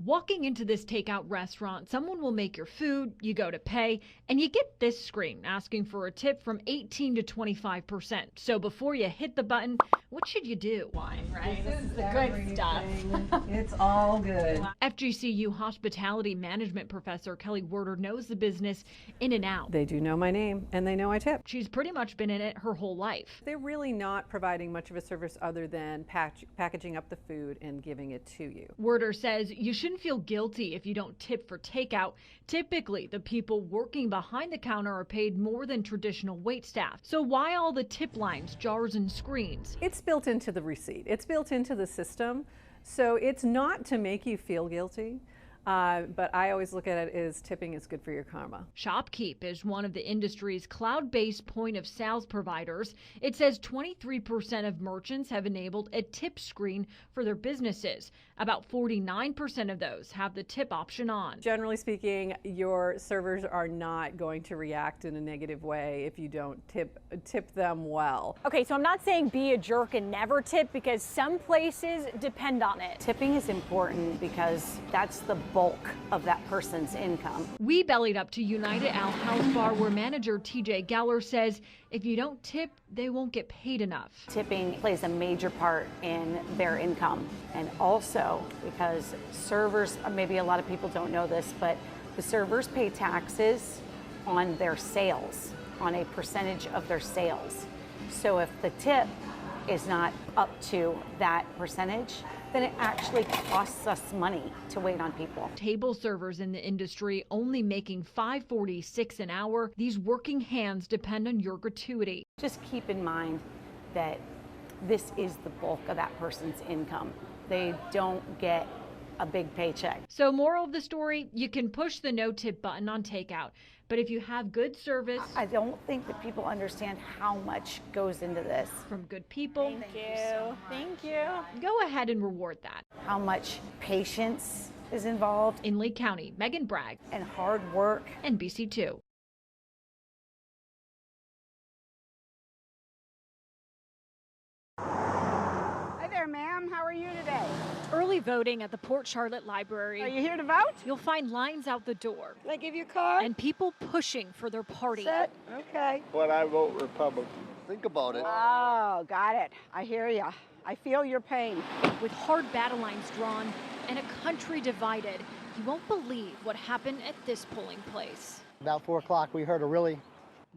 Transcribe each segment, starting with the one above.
Walking into this takeout restaurant, someone will make your food, you go to pay, and you get this screen asking for a tip from 18 to 25%. So before you hit the button, what should you do? Wine, right? This is the good stuff. It's all good. FGCU hospitality management professor Kelly Werder knows the business in and out. They do know my name and they know I tip. She's pretty much been in it her whole life. They're really not providing much of a service other than packaging up the food and giving it to you. Werder says you shouldn't feel guilty if you don't tip for takeout. Typically, the people working behind the counter are paid more than traditional wait staff. So why all the tip lines, jars, and screens? It's built into the receipt. It's built into the system. So it's not to make you feel guilty. But I always look at it as tipping is good for your karma. Shopkeep is one of the industry's cloud-based point of sales providers. It says 23% of merchants have enabled a tip screen for their businesses. About 49% of those have the tip option on. Generally speaking, your servers are not going to react in a negative way if you don't tip them well. Okay, so I'm not saying be a jerk and never tip, because some places depend on it. Tipping is important because that's the bulk of that person's income. We bellied up to United Al House Bar, where manager TJ Geller says if you don't tip, they won't get paid enough. Tipping plays a major part in their income. And also because servers, maybe a lot of people don't know this, but the servers pay taxes on their sales, on a percentage of their sales. So if the tip is not up to that percentage, then it actually costs us money to wait on people. Table servers in the industry only making $5.46 an hour. These working hands depend on your gratuity. Just keep in mind that this is the bulk of that person's income. They don't get a big paycheck. So moral of the story, you can push the no tip button on takeout, but if you have good service, I don't think that people understand how much goes into this. From good people, Thank you. go ahead and reward that. How much patience is involved. In Lee County, Megan Bragg, And hard work. NBC2. Hi there, ma'am. How are you today? Early voting at the Port Charlotte Library. Are you here to vote? You'll find lines out the door Can I give you a card? and people pushing for their party. Set. Okay. But I vote Republican. Think about it. Oh, got it. I hear ya. I feel your pain. With hard battle lines drawn and a country divided, you won't believe what happened at this polling place. About 4 o'clock, we heard a really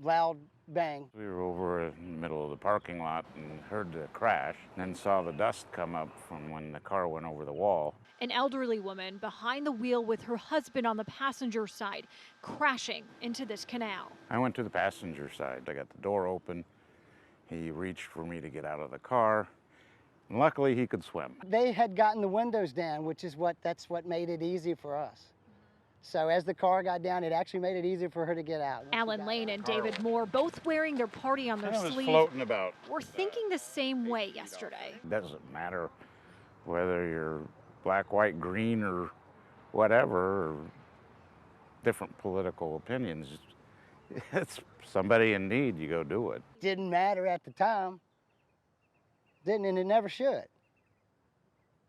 loud bang. We were over in the middle of the parking lot and heard the crash, then saw the dust come up from when the car went over the wall. An elderly woman behind the wheel with her husband on the passenger side, crashing into this canal. I went to the passenger side. I got the door open. He reached for me to get out of the car. And luckily, he could swim. They had gotten the windows down, that's what made it easy for us. So as the car got down, it actually made it easier for her to get out. Alan Lane and David Moore, both wearing their party on their I was sleeve, floating about. were thinking the same way yesterday. It doesn't matter whether you're black, white, green, or whatever, or different political opinions. It's somebody in need, you go do it. Didn't matter at the time, didn't, and it never should.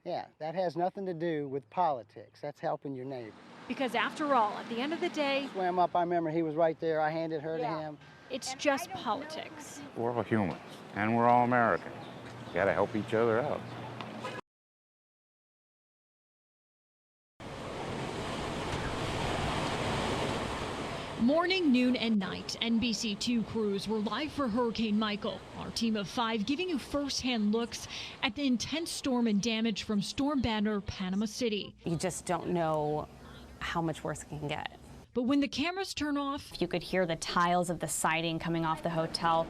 Yeah, that has nothing to do with politics. That's helping your neighbor. Because after all, at the end of the day, Swam up, I remember he was right there. I handed her to him. it's just politics. We're all humans, and we're all Americans. You gotta help each other out. Morning, noon, and night, NBC2 crews were live for Hurricane Michael. Our team of 5 giving you first-hand looks at the intense storm and damage from storm banner Panama City. You just don't know how much worse it can get. But when the cameras turn off, You could hear the tiles of the siding coming off the hotel.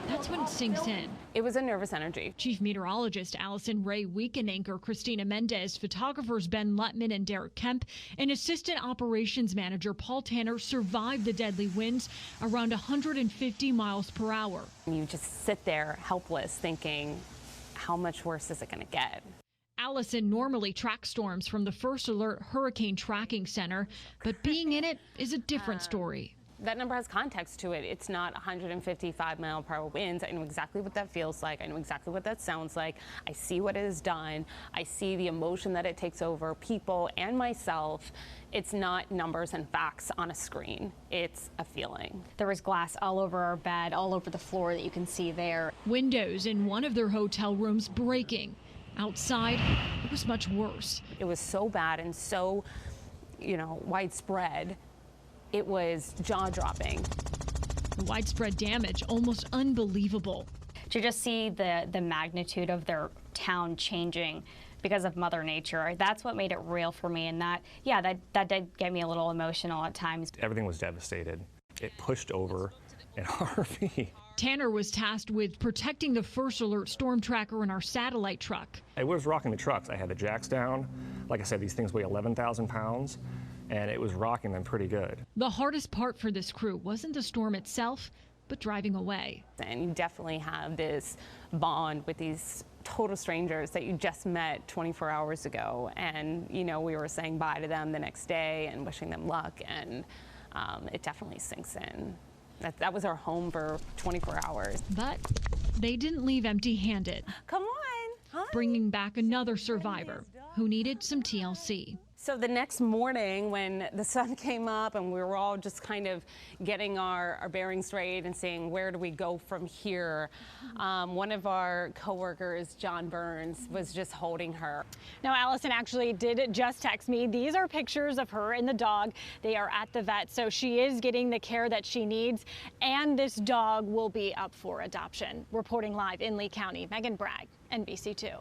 that's when it sinks in. It was a nervous energy. Chief Meteorologist Allison Ray, weekend anchor Christina Mendez, photographers Ben Lutman and Derek Kemp, and Assistant Operations Manager Paul Tanner survived the deadly winds around 150 miles per hour. You just sit there helpless thinking, how much worse is it going to get? Allison normally tracks storms from the First Alert Hurricane Tracking Center, but being in it is a different story. That number has context to it. It's not 155-mile-per-hour winds. I know exactly what that feels like. I know exactly what that sounds like. I see what it has done. I see the emotion that it takes over people and myself. It's not numbers and facts on a screen. It's a feeling. There was glass all over our bed, all over the floor that you can see there. Windows in one of their hotel rooms breaking. Outside, it was much worse. It was so bad and so, widespread. It was jaw-dropping. Widespread damage, almost unbelievable. To just see the magnitude of their town changing because of Mother Nature, that's what made it real for me. And that did get me a little emotional at times. Everything was devastated. It pushed over an RV. Tanner was tasked with protecting the first alert storm tracker in our satellite truck. It was rocking the trucks. I had the jacks down. Like I said, these things weigh 11,000 pounds, and it was rocking them pretty good. The hardest part for this crew wasn't the storm itself, but driving away. And you definitely have this bond with these total strangers that you just met 24 hours ago. And, we were saying bye to them the next day and wishing them luck, and it definitely sinks in. That was our home for 24 hours. But they didn't leave empty-handed. Come on. Hi. Bringing back another survivor who needed some TLC. So the next morning when the sun came up and we were all just kind of getting our bearings straight and saying, where do we go from here? One of our coworkers, John Burns, was just holding her. Now, Allison actually did just text me. These are pictures of her and the dog. They are at the vet, so she is getting the care that she needs, and this dog will be up for adoption. Reporting live in Lee County, Megan Bragg, NBC2.